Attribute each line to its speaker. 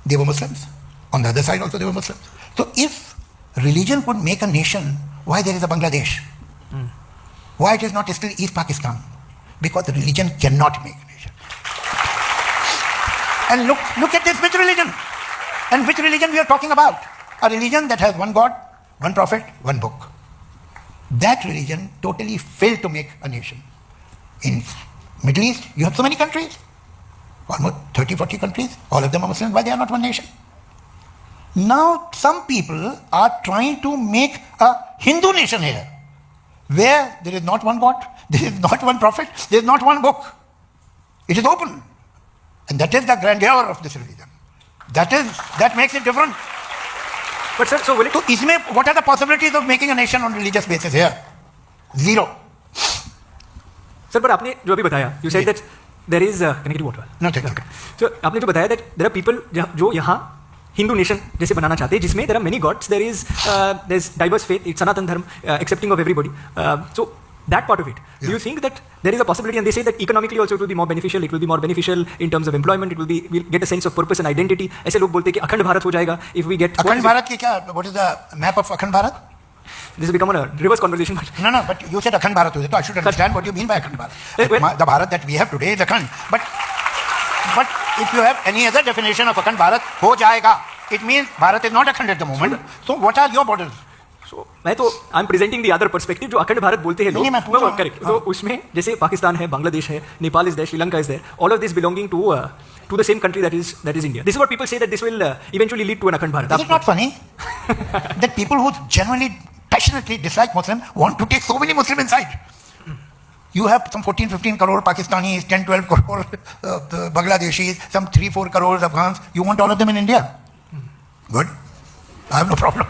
Speaker 1: they were Muslims. On the other side also they were Muslims. So if religion could make a nation, why there is a Bangladesh? Why it is not still East Pakistan? Because the religion cannot make a nation. And look at this, which religion? And which religion we are talking about? A religion that has one God, one prophet, one book. That religion totally failed to make a nation. In Middle East, you have so many countries. Almost 30, 40 countries. All of them are Muslims. Why they are not one nation? Now, some people are trying to make a Hindu nation here, where there is not one God, there is not one prophet, there is not one book. It is open. And that is the grandeur of this religion. That makes it different.
Speaker 2: But sir, so will it...
Speaker 1: So, इसमें what are the possibilities of making a nation on religious basis here? Zero.
Speaker 2: Sir, but आपने जो अभी बताया, you said that there is can I get you water?
Speaker 1: No, thank you.
Speaker 2: Okay. So आपने जो बताया that there are people जो यहाँ Hindu nation जैसे बनाना चाहते हैं, जिसमें there are many gods, there is diverse faith, it's Sanatan Dharma, accepting of everybody. So that part of it, do you think that there is a possibility, and they say that economically also it will be more beneficial, it will be more beneficial in terms of employment, it will be, we'll get a sense of purpose and identity. ऐसे लोग बोलते हैं कि अखंड भारत हो जाएगा if we get...
Speaker 1: अखंड भारत की क्या? What is the map of अखंड Bharat?
Speaker 2: This has become a reverse conversation. But
Speaker 1: No, but you said Akhand Bharat, so I should understand what you mean by Akhand Bharat. The Bharat that we have today is Akhand. But if you have any other definition of Akhand Bharat, ho jayega. It means Bharat is not Akhand at the moment. So what are your borders?
Speaker 2: So I'm presenting the other perspective जो अखंड भारत बोलते हैं लोग. Correct. So उसमें जैसे पाकिस्तान है, बांग्लादेश है, Nepal is there, Sri Lanka is there. All of this belonging to the same country that is India. This is what people say that this will eventually lead to an Akhand Bharat.
Speaker 1: Is it not funny that people who genuinely, passionately dislike Muslim want to take so many Muslims inside? You have some 14-15 crore Pakistanis, 10-12 crore Bangladeshis, some 3-4 crore Afghans. You want all of them in India? Good. I have no problem.